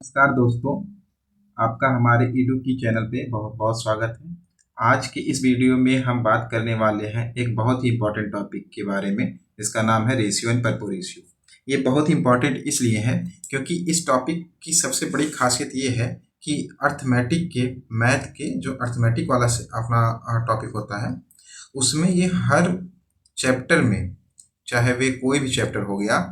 नमस्कार दोस्तों, आपका हमारे ईडू की चैनल पे बहुत बहुत स्वागत है। आज की इस वीडियो में हम बात करने वाले हैं एक बहुत ही इम्पोर्टेंट टॉपिक के बारे में, जिसका नाम है रेशियो एंड पर्पो रेशियो। ये बहुत ही इम्पोर्टेंट इसलिए है क्योंकि इस टॉपिक की सबसे बड़ी खासियत ये है कि अर्थमेटिक के मैथ के जो अर्थमेटिक वाला से अपना टॉपिक होता है, उसमें ये हर चैप्टर में, चाहे वे कोई भी चैप्टर हो गया,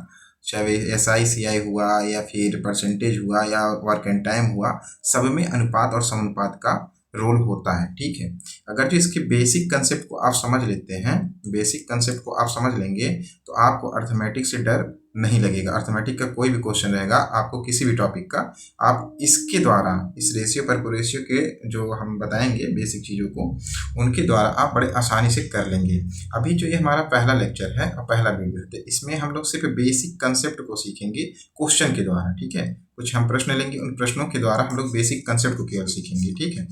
चाहे वे SI CI हुआ या फिर परसेंटेज हुआ या वर्क एंड टाइम हुआ, सब में अनुपात और समानुपात का रोल होता है। ठीक है, अगर जो इसके बेसिक कंसेप्ट को आप समझ लेते हैं, बेसिक कंसेप्ट को आप समझ लेंगे तो आपको अर्थमेटिक से डर नहीं लगेगा। अर्थमेटिक का कोई भी क्वेश्चन रहेगा आपको किसी भी टॉपिक का, आप इसके द्वारा, इस रेशियो पर्पो रेशियो के जो हम बताएंगे बेसिक चीज़ों को, उनके द्वारा आप बड़े आसानी से कर लेंगे। अभी जो ये हमारा पहला लेक्चर है और पहला वीडियो है, इसमें हम लोग सिर्फ बेसिक कंसेप्ट को सीखेंगे क्वेश्चन के द्वारा। ठीक है, कुछ हम प्रश्न लेंगे, उन प्रश्नों के द्वारा हम लोग बेसिक कंसेप्ट को केवल सीखेंगे। ठीक है,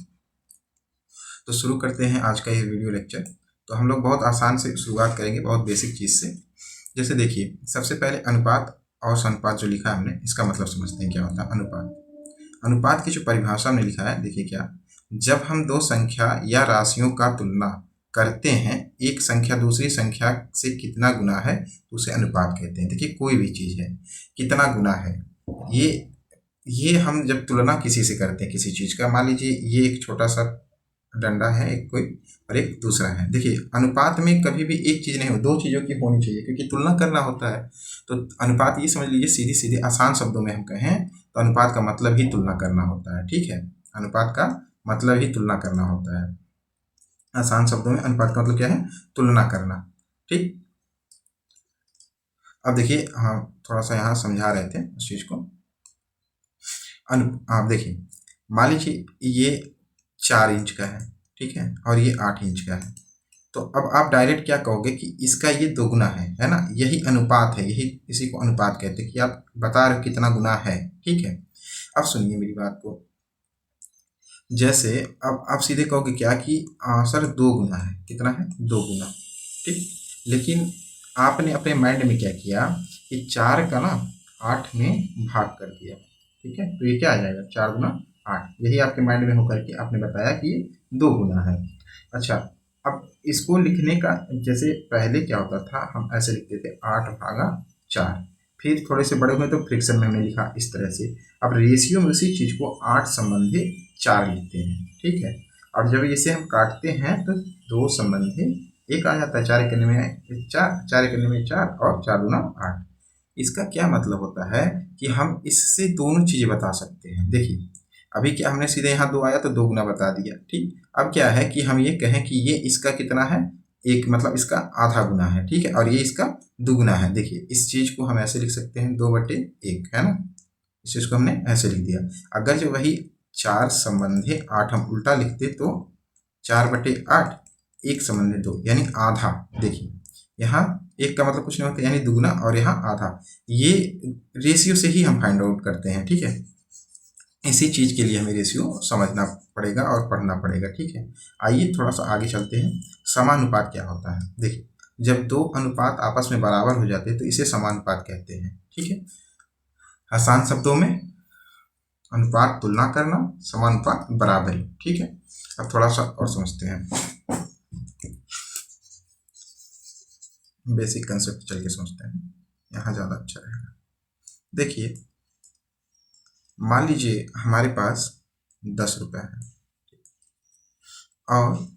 तो शुरू करते हैं आज का ये वीडियो लेक्चर। तो हम लोग बहुत आसान से शुरुआत करेंगे, बहुत बेसिक चीज़ से। जैसे देखिए, सबसे पहले अनुपात और समानुपात जो लिखा है हमने, इसका मतलब समझते हैं क्या होता है अनुपात। अनुपात की जो परिभाषा हमने लिखा है, देखिए क्या, जब हम दो संख्या या राशियों का तुलना करते हैं, एक संख्या दूसरी संख्या से कितना गुना है तो उसे अनुपात कहते हैं। देखिए, कोई भी चीज़ है, कितना गुना है, ये ये हम जब तुलना किसी से करते हैं किसी चीज़ का, मान लीजिए ये एक छोटा सा डंडा है एक कोई, और एक दूसरा है। देखिए, अनुपात में कभी भी एक चीज़ नहीं हो, दो चीज़ों की होनी चाहिए क्योंकि तुलना करना होता है। तो अनुपात ये समझ लीजिए, सीधी सीधी आसान शब्दों में हम कहें तो अनुपात का मतलब ही तुलना करना होता है। ठीक है, अनुपात का मतलब ही तुलना करना होता है। आसान शब्दों में अनुपात का मतलब क्या है? तुलना करना। ठीक, अब देखिए, हाँ, थोड़ा सा यहाँ समझा रहे थे उस चीज़ को। आप देखिए, मान लीजिए ये 4 इंच का है, ठीक है, और ये 8 इंच का है। तो अब आप डायरेक्ट क्या कहोगे कि इसका ये दोगुना है ना? यही अनुपात है, यही इसी को अनुपात कहते हैं कि आप बता रहे हो कितना गुना है। ठीक है, अब सुनिए मेरी बात को। जैसे अब आप सीधे कहोगे क्या कि सर 2 गुना है, कितना है? 2 गुना। ठीक, लेकिन आपने अपने माइंड में क्या किया कि 4 का ना 8 में भाग कर दिया। ठीक है, तो ये क्या आ जाएगा? 4 गुना 8। यही आपके माइंड में होकर के आपने बताया कि ये 2 गुना है। अच्छा, अब इसको लिखने का, जैसे पहले क्या होता था, हम ऐसे लिखते थे 8/4। फिर थोड़े से बड़े हुए तो फ्रिक्शन में हमने लिखा इस तरह से। अब रेशियो में उसी चीज़ को 8 संबंधी 4 लिखते हैं। ठीक है, और जब इसे हम काटते हैं तो 2 संबंधी 1 आ जाता है। 4 करने में 4, 4 करने में 4, और 4 गुना 8। इसका क्या मतलब होता है कि हम इससे दोनों चीज़ें बता सकते हैं। देखिए, अभी क्या, हमने सीधे यहाँ 2 आया तो 2 गुना बता दिया। ठीक, अब क्या है कि हम ये कहें कि ये इसका कितना है? 1, मतलब इसका आधा गुना है। ठीक है, और ये इसका दुगुना है। देखिए, इस चीज़ को हम ऐसे लिख सकते हैं 2/1, है ना? इस चीज़ को हमने ऐसे लिख दिया। अगर जो वही 4 संबंधी 8 हम उल्टा लिखते तो 4/8, 1 संबंधी 2, यानी आधा। देखिए, यहाँ 1 का मतलब कुछ नहीं होता, यानी दुगुना, और यहाँ आधा। ये रेशियो से ही हम फाइंड आउट करते हैं। ठीक है, इसी चीज़ के लिए हमें रेशियो समझना पड़ेगा और पढ़ना पड़ेगा। ठीक है, आइए थोड़ा सा आगे चलते हैं। समानुपात क्या होता है? देखिए, जब दो अनुपात आपस में बराबर हो जाते हैं तो इसे समानुपात कहते हैं। ठीक है, आसान शब्दों में अनुपात तुलना करना, समानुपात बराबरी। ठीक है, अब थोड़ा सा और समझते हैं, बेसिक कंसेप्ट चल के समझते हैं, यहाँ ज़्यादा अच्छा रहेगा। देखिए, मान लीजिए हमारे पास 10 रुपये है और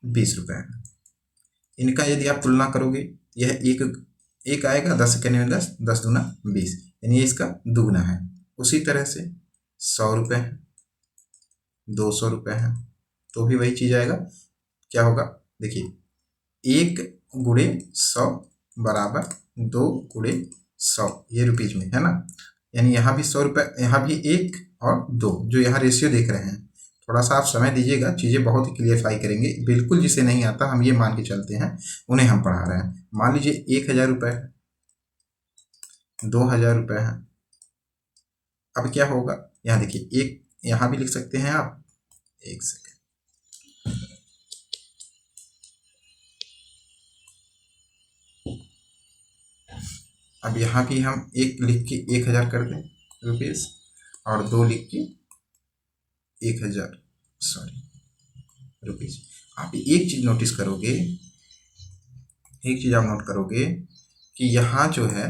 20 रुपये है। इनका यदि आप तुलना करोगे, यह एक एक आएगा, 10 करने में 10, 10 दूना 20, यानी ये इसका दुगुना है। उसी तरह से 100 रुपये है, 200 रुपये है, तो भी वही चीज़ आएगा। क्या होगा? देखिए, 1 × 100 बराबर 2 × 100, ये रुपीज में है ना? यानी यहाँ भी 100 रुपये, यहाँ भी 1 और 2, जो यहाँ रेशियो देख रहे हैं। थोड़ा सा आप समय दीजिएगा, चीज़ें बहुत ही क्लियरफाई करेंगे। बिल्कुल जिसे नहीं आता, हम ये मान के चलते हैं, उन्हें हम पढ़ा रहे हैं। मान लीजिए 1000 रुपये है, 2000 रुपये है। अब क्या होगा? यहाँ देखिए, एक यहाँ भी लिख सकते हैं आप, एक सेकेंड, अब यहाँ भी हम एक लिख के 1000 कर दें, रुपीज़ और 2 लिख के 1000 रुपीज़। आप एक चीज़ नोटिस करोगे, एक चीज़ आप नोट करोगे कि यहाँ जो है,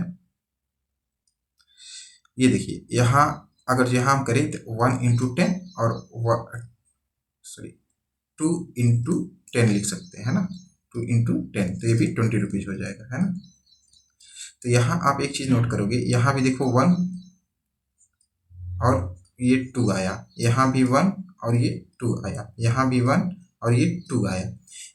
ये देखिए, यहाँ अगर यहाँ हम करें तो 1 × 10 और 2 × 10 लिख सकते हैं, है ना। 2 × 10 तो ये भी 20 रुपीज़ हो जाएगा, है ना। तो यहाँ आप एक चीज़ नोट करोगे, यहाँ भी देखो 1 और ये 2 आया, यहाँ भी 1 और ये 2 आया, यहाँ भी 1 और ये 2 आया।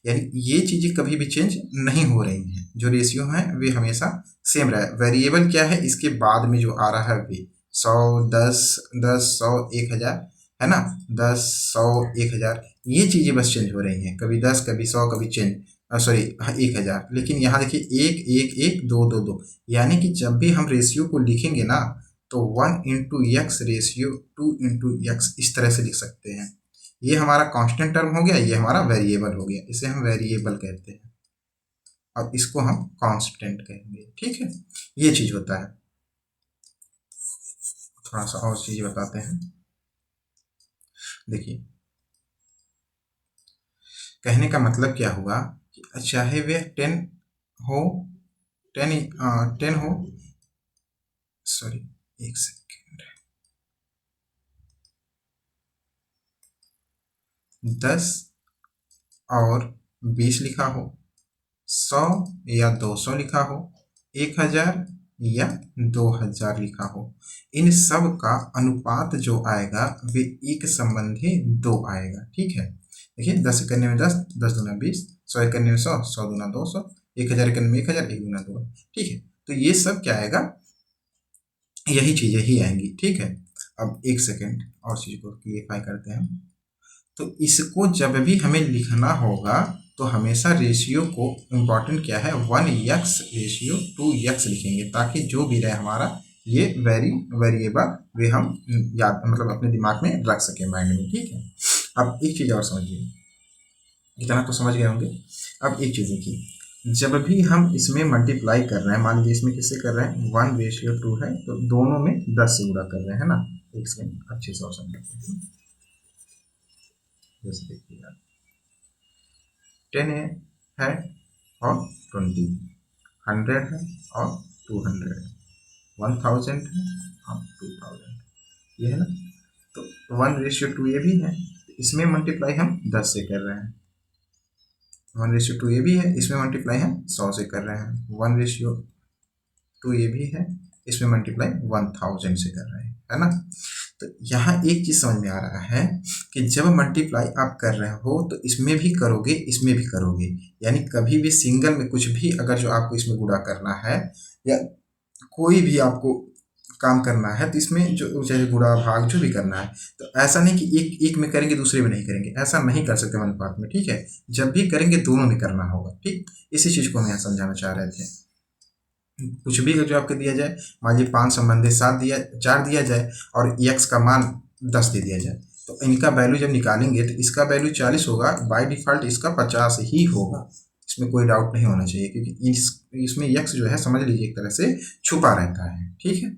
यानी ये चीज़ें कभी भी चेंज नहीं हो रही हैं, जो रेशियो हैं वे हमेशा सेम रहा है। वेरिएबल क्या है, इसके बाद में जो आ रहा है वे 100, 10, 10, 100, 1000, है ना। 10, 100, 1000 ये चीज़ें बस चेंज हो रही हैं, कभी 10, कभी 100, कभी चेंज, सॉरी 1000। लेकिन यहाँ देखिए 1, 1, 1, 2, 2, 2, यानी कि जब भी हम रेशियो को लिखेंगे ना तो 1 × x रेशियो 2 × x इस तरह से लिख सकते हैं। ये हमारा कांस्टेंट टर्म हो गया, ये हमारा वेरिएबल हो गया, इसे हम वेरिएबल कहते हैं और इसको हम कांस्टेंट कहेंगे, ठीक है। ये चीज़ होता है। थोड़ा सा और चीज़ बताते हैं। देखिए, कहने का मतलब क्या हुआ कि चाहे वे 10 हो, 10 हो, सॉरी एक सेकेंड, 10 और 20 लिखा हो, 100 या 200 लिखा हो, 1000 या 2000 लिखा हो, इन सब का अनुपात जो आएगा वे एक संबंधी 2 आएगा, ठीक है। देखिए 10 करने में 10, 10 दूना 20, 100 करने में 100, 100 दूना 200, 1000 करने में 1000, 1 दूना 2, ठीक है। तो ये सब क्या आएगा, यही चीज़ें ही आएंगी, ठीक है। अब एक सेकेंड और चीज़ को क्लियरफाई करते हैं। तो इसको जब भी हमें लिखना होगा तो हमेशा रेशियो को इम्पॉर्टेंट क्या है, 1x रेशियो 2x लिखेंगे, ताकि जो भी रहे हमारा ये वेरिएबल वे हम याद मतलब अपने दिमाग में रख सकें, माइंड में, ठीक है। अब एक चीज़ और समझिए, इतना तो समझ गए होंगे। अब एक चीज़ देखिए, जब भी हम इसमें मल्टीप्लाई कर रहे हैं, मान लीजिए इसमें किससे कर रहे हैं, 1/2 है, तो दोनों में 10 से गुणा कर रहे हैं, है ना। एक सेकेंड अच्छे से और समझते हैं। जैसे देखिएगा 10 है और 20, 100 है और 200 है, 1000 है और 2000, ये है ना। तो 1/2 ये भी है, इसमें मल्टीप्लाई हम 10 से कर रहे हैं। 1/2 ये भी है, इसमें मल्टीप्लाई हम 100 से कर रहे हैं। 1/2 ये भी है, इसमें मल्टीप्लाई 1000 से कर रहे हैं, है ना। तो यहाँ एक चीज़ समझ में आ रहा है कि जब मल्टीप्लाई आप कर रहे हो तो इसमें भी करोगे, इसमें भी करोगे, यानी कभी भी सिंगल में कुछ भी अगर जो आपको इसमें गुणा करना है या कोई भी आपको काम करना है तो इसमें जो चाहे गुणा भाग जो भी करना है, तो ऐसा नहीं कि एक में करेंगे दूसरे में नहीं करेंगे, ऐसा नहीं कर सकते अनुपात में, ठीक है। जब भी करेंगे दोनों में करना होगा, ठीक। इसी चीज़ को हम यहाँ समझाना चाह रहे थे। कुछ भी जो आपको दिया जाए, मान लीजिए 5 संबंधी 4 दिया जाए और x का मान 10 दे दिया जाए, तो इनका वैल्यू जब निकालेंगे तो इसका वैल्यू 40 होगा, बाय डिफ़ॉल्ट इसका 50 ही होगा, इसमें कोई डाउट नहीं होना चाहिए, क्योंकि इसमें x जो है समझ लीजिए एक तरह से छुपा रहता है, ठीक है।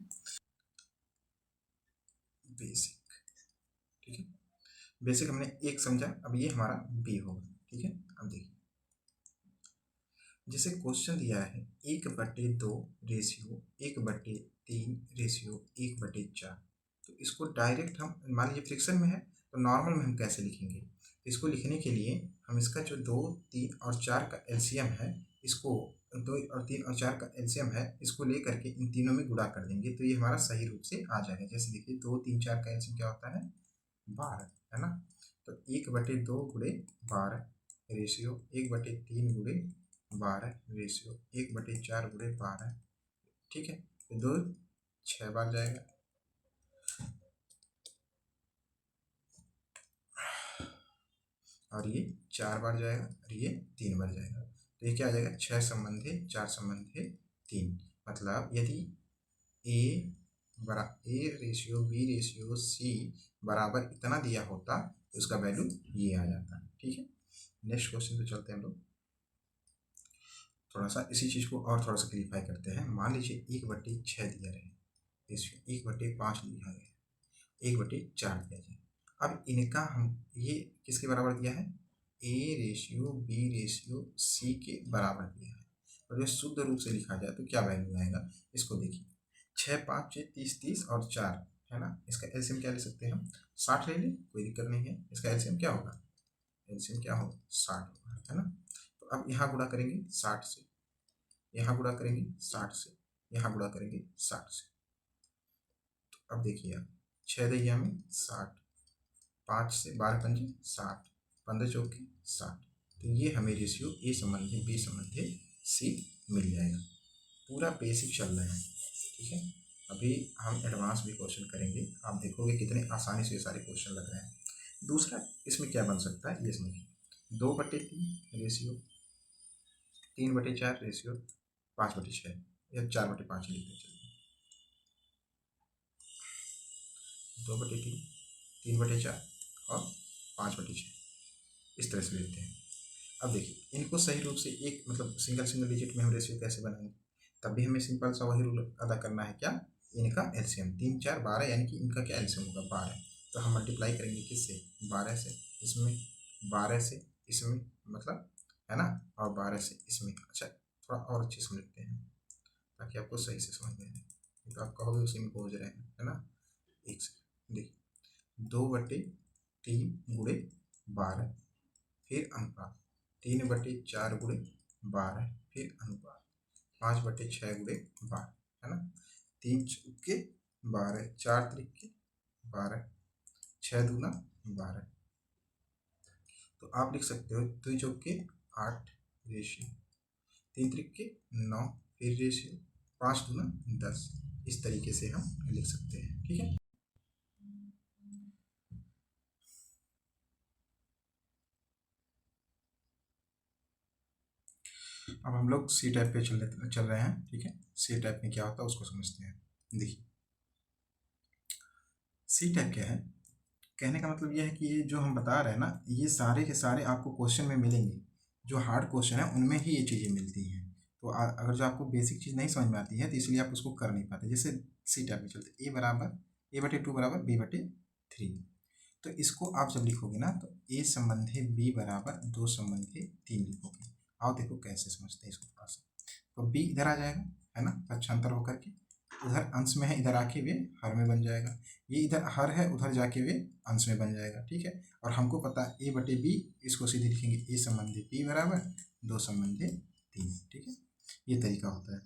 बेसिक, ठीक है, बेसिक हमने एक समझा, अब ये हमारा बी होगा, ठीक है। अब देखिए, जैसे क्वेश्चन दिया है 1/2 रेशियो 1/3 रेशियो 1/4, तो इसको डायरेक्ट हम मान लीजिए फ्रिक्शन में है तो नॉर्मल में हम कैसे लिखेंगे। इसको लिखने के लिए हम इसका जो 2, 3 और 4 का एलसीएम है, इसको 2 और 3 और 4 का एलसीएम है, इसको ले करके इन तीनों में गुणा कर देंगे तो ये हमारा सही रूप से आ जाएगा। जैसे देखिए 2, 3, 4 का एलसीएम क्या होता है, 12, है ना। तो 1/2 गुणे 12 रेशियो 1/3 गुणे 12 रेशियो 1/4 गुणे 12, ठीक है। तो 2 6 बार जाएगा, और ये 4 बार जाएगा और ये 3 बार जाएगा, तो ये क्या आ जाएगा, 6 संबंधी 4 संबंधी 3। मतलब यदि A ratio B ratio C बराबर इतना दिया होता तो उसका वैल्यू ये आ जाता, ठीक है। नेक्स्ट क्वेश्चन पे चलते हैं हम लोग। थोड़ा सा इसी चीज़ को और थोड़ा सा क्लियरफाई करते हैं। मान लीजिए 1/6 दिया रहे, रेशियो 1/5 लिखा गया, 1/4 दिया जाए। अब इनका हम ये किसके बराबर दिया है, A ratio B ratio C के बराबर दिया है। और जो शुद्ध रूप से लिखा जाए तो क्या वैल्यू आएगा, इसको देखिए 6 5 6 30 30 और 4 है ना, इसका एलसीएम क्या ले सकते हैं हम, 60 ले लें, कोई दिक्कत नहीं है। इसका एलसीएम क्या होगा, एलसीएम क्या होगा 60 होगा, है ना। तो अब यहाँ गुणा करेंगे 60 से, यहाँ गुणा करेंगे 60 से, यहाँ गुणा करेंगे 60 से। तो अब देखिए आप 6 दैया में 60, 5 से 12 पंजे 60, 15 चौके 60। तो ये हमें रेशियो ए संबंधी बी संबंधी सी मिल जाएगा। पूरा बेसिक चल रहा है, ठीक है। अभी हम एडवांस भी क्वेश्चन करेंगे, आप देखोगे कितने आसानी से ये सारे क्वेश्चन लग रहे हैं। दूसरा इसमें क्या बन सकता है ये समझिए, 2/3 रेशियो, 3/4 रेशियो, 5/6 या 4/5 लिखते चलिए, 2/3, 3/4 और 5/6 इस तरह से लेते हैं। अब देखिए इनको सही रूप से एक मतलब सिंगल डिजिट में हम रेशियो कैसे बनाएंगे, तब भी हमें सिंपल सा वही रूल अदा करना है, क्या, इनका एलसीएम 3 4 12, यानी कि इनका क्या एलसीएम होगा 12। तो हम मल्टीप्लाई करेंगे किससे, 12 से, इसमें 12 से इसमें, मतलब है ना, और 12 से इसमें। अच्छा थोड़ा और अच्छे से लिखते हैं ताकि आपको सही से समझ में आए, तो आप कहोगे उसी में पहुँच रहे हैं, है ना। एक से देखिए 2/3 गुणे 12 फिर अनुपात, 3/4 गुणे 12 फिर अनुपात, 5/6 गुणे 12, है ना। 3 चौके 12, 4 त्रिके 12, 6 दूना 12। तो आप लिख सकते हो 2 चौके 8 रेशियो, 3 त्रिके 9 फिर रेशियो, 5 दूना 10। इस तरीके से हम लिख सकते हैं, ठीक है। अब हम लोग सी टाइप पे चल रहे हैं, ठीक है। सी टाइप में क्या होता है उसको समझते हैं। देखिए सी टाइप क्या है, कहने का मतलब ये है कि ये जो हम बता रहे हैं ना, ये सारे के सारे आपको क्वेश्चन में मिलेंगे। जो हार्ड क्वेश्चन है उनमें ही ये चीज़ें मिलती हैं। तो अगर जो आपको बेसिक चीज़ नहीं समझ में आती है तो इसलिए आप उसको कर नहीं पाते। जैसे सी टाइप में चलते A/2 बराबर B/3। तो इसको आप जब लिखोगे ना तो A संबंधी B बराबर 2 संबंधी 3 लिखोगे। आओ देखो कैसे समझते हैं इसको थोड़ा सा। तो B इधर आ जाएगा, है ना, पक्षांतर होकर के, उधर अंश में है, इधर आके वे हर में बन जाएगा। ये इधर हर है, उधर जाके वे अंश में बन जाएगा, ठीक है। और हमको पता है A/B, इसको सीधे लिखेंगे A संबंधी B बराबर 2 संबंधी 3, ठीक है। ये तरीका होता है।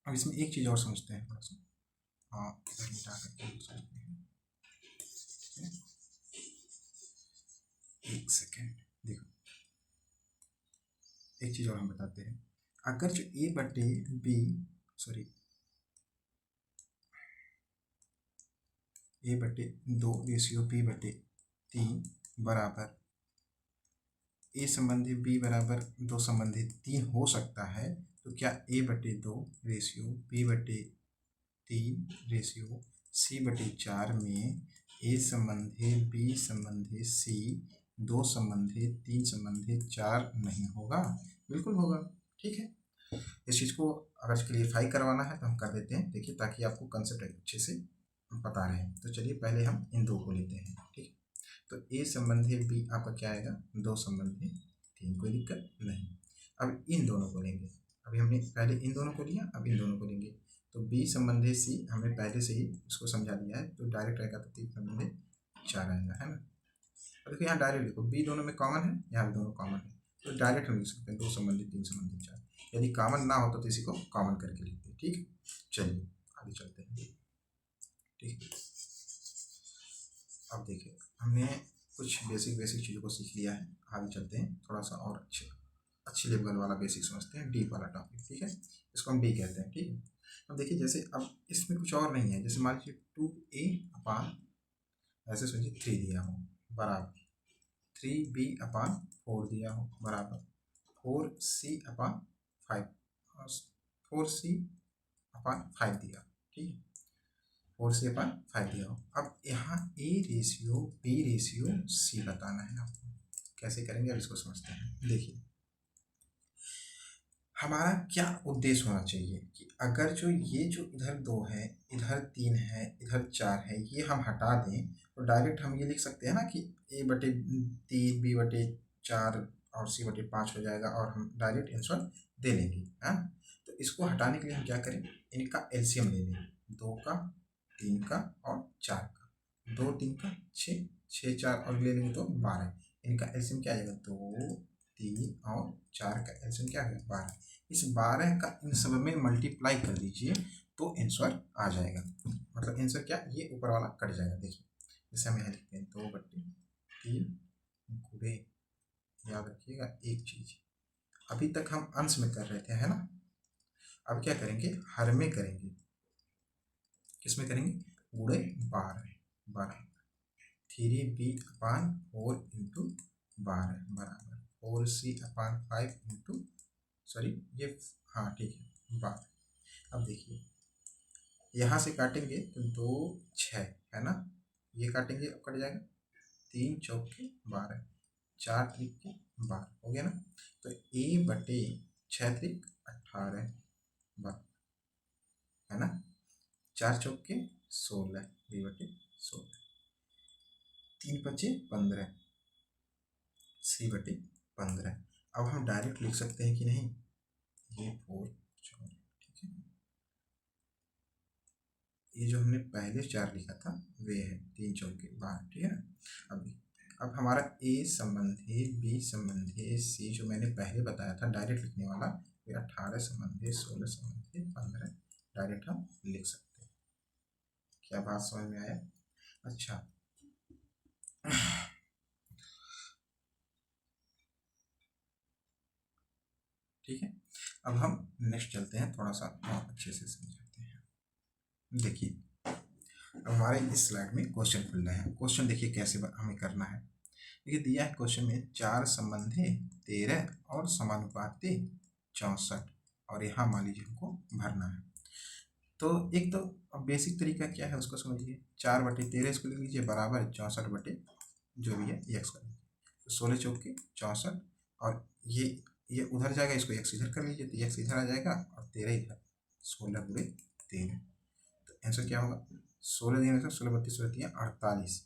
अब इसमें एक चीज़ और समझते हैं थोड़ा सा, हाँ इधर मिटा करके समझते हैं, एक सेकेंड देखो, एक चीज़ और हम बताते हैं। अगर जो A/B sorry A/2 ratio B/3 बराबर A संबंधी B बराबर 2 संबंधी 3 हो सकता है, तो क्या A/2 ratio B/3 ratio C/4 में A संबंधी B संबंधी C 2 संबंधी 3 संबंधी 4 नहीं होगा? बिल्कुल होगा, ठीक है। इस चीज़ को अगर क्लियरफाई करवाना है तो हम कर देते हैं, देखिए, ताकि आपको कंसेप्ट अच्छे से बता रहे हैं। तो चलिए पहले हम इन दो को लेते हैं, ठीक है। तो A संबंधी B आपका क्या आएगा, 2 संबंधी 3, कोई दिक्कत नहीं। अब इन दोनों को लेंगे, अभी हमने पहले इन दोनों को लिया, अब इन दोनों को लेंगे। तो B संबंधी C हमने पहले से ही उसको समझा दिया है, तो डायरेक्ट आएगा, तो 3 संबंधी 4 आएगा, है ना। अब देखो यहाँ डायरेक्ट देखो, B दोनों में कॉमन है, यहाँ भी दोनों कॉमन है, तो डायरेक्ट हम लिख सकते हैं 2 संबंधी 3 संबंधी 4। यदि कॉमन ना हो तो इसी को कॉमन करके लिखते हैं, ठीक है। चलिए आगे चलते हैं, ठीक है। अब देखिए हमने कुछ बेसिक चीज़ों को सीख लिया है, आगे चलते हैं थोड़ा सा और अच्छे लेवल वाला बेसिक समझते हैं, डीप वाला टॉपिक, ठीक है। इसको हम डी कहते हैं, ठीक है। अब देखिए जैसे अब इसमें कुछ और नहीं है, जैसे मान लीजिए 2A/, ऐसे सोचिए 3 दिया हो बराबर 3B/4 दिया हो बराबर 4C/5, 4C/5 दिया, ठीक है। 4C/5 दिया हो। अब यहाँ A ratio B ratio C बताना है आपको। कैसे करेंगे अब इसको समझते हैं। देखिए हमारा क्या उद्देश्य होना चाहिए कि अगर जो ये जो इधर 2 है, इधर 3 है, इधर 4 है, ये हम हटा दें तो डायरेक्ट हम ये लिख सकते हैं ना कि A/3 B/4 और C/5 हो जाएगा और हम डायरेक्ट आंसर दे लेंगे। हाँ, तो इसको हटाने के लिए हम क्या करें, इनका एलसीएम ले लें, 2 का, 3 का और 4 का। 2 3 का 6, 6 4 और ले लेंगे तो 12। इनका एलसीएम क्या आ जाएगा, 2 3 और 4 का एलसीएम क्या है, 12। इस 12 का इन सब में मल्टीप्लाई कर दीजिए तो आंसर आ जाएगा। मतलब आंसर क्या, ये ऊपर वाला कट जाएगा। देखिए जैसे हम यहाँ लिखते हैं 2/3 गुणे, याद रखिएगा एक चीज, अभी तक हम अंश में कर रहे थे, है ना। अब क्या करेंगे, हर में करेंगे। किसमें करेंगे, गुणे 12 बराबर 3B/4 इंटू 12 बराबर 4C/5 इंटू, सॉरी ये, हाँ ठीक है 12। अब देखिए यहाँ से काटेंगे तो 2 6 है ना, ये काटेंगे कट जाएगा, 3 चौके 12, 4 त्रिक 12 हो गया ना। तो A/6 त्रिक 18 है ना, 4 चौके 16 B/16, 3 बचे 15 C/15। अब हम डायरेक्ट लिख सकते हैं कि नहीं, ये 4 4, ठीक है। ये जो हमने पहले 4 लिखा था वे है 3 चौके 12, ठीक है ना। अब हमारा A संबंधी B संबंधी C जो मैंने पहले बताया था डायरेक्ट लिखने वाला, ये 18 संबंधी 16 संबंधी 15 डायरेक्ट हम लिख सकते हैं। क्या बात समझ में आया। अच्छा ठीक है, अब हम नेक्स्ट चलते हैं, थोड़ा सा और अच्छे से समझाते हैं। देखिए अब हमारे इस स्लाइड में क्वेश्चन खुल रहे हैं। क्वेश्चन देखिए कैसे हमें करना है। देखिए दिया है क्वेश्चन में 4 संबंधी 13 और समानुपाती 64, और यहाँ मान लीजिए हमको भरना है। तो एक तो अब बेसिक तरीका क्या है उसको समझिए, 4/13 इसको लिख लीजिए बराबर 64 बटे जो भी है एक्स कर लीजिए, तो 16 चौके 64, और ये उधर जाएगा, इसको एक्स इधर कर लीजिए तो एक्स इधर आ जाएगा और 13 इधर, 16 गुणे 13। तो आंसर क्या होगा, 16 दिया, 16 32 16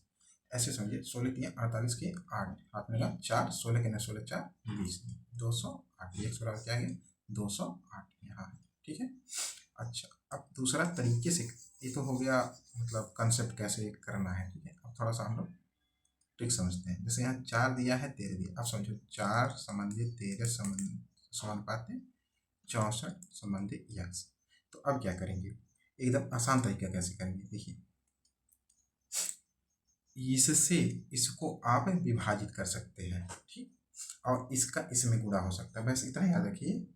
ऐसे समझिए, 16 3 48 के 8, हाथ में लगा 4, 16 के 16 4 20, 208, एक्स बराबर क्या है 208 यहाँ है, ठीक है। अच्छा अब दूसरा तरीके से, ये तो हो गया मतलब कंसेप्ट कैसे करना है, ठीक है। अब थोड़ा सा हम लोग ट्रिक समझते हैं। जैसे यहाँ 4 दिया है 13 दिया, अब समझो 4 संबंधी 13 समानुपाती 64 संबंधी एक्स। तो अब क्या करेंगे, एकदम आसान तरीका कैसे करेंगे, देखिए इससे इसको आप विभाजित कर सकते हैं, ठीक, और इसका इसमें गुणा हो सकता है, बस इतना याद रखिए।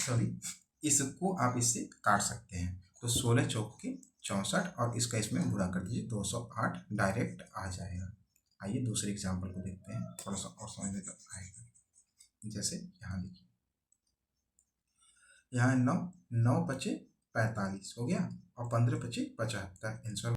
सॉरी, इसको आप इससे काट सकते हैं, तो 16 चौके 64 और इसका इसमें गुणा कर दीजिए 208 डायरेक्ट आ जाएगा। आइए दूसरे एग्जाम्पल को देखते हैं, थोड़ा सा और समझ में आएगा। जैसे यहाँ देखिए, यहाँ 9 9 बचे 45 हो गया और 15 बचे 75, आंसर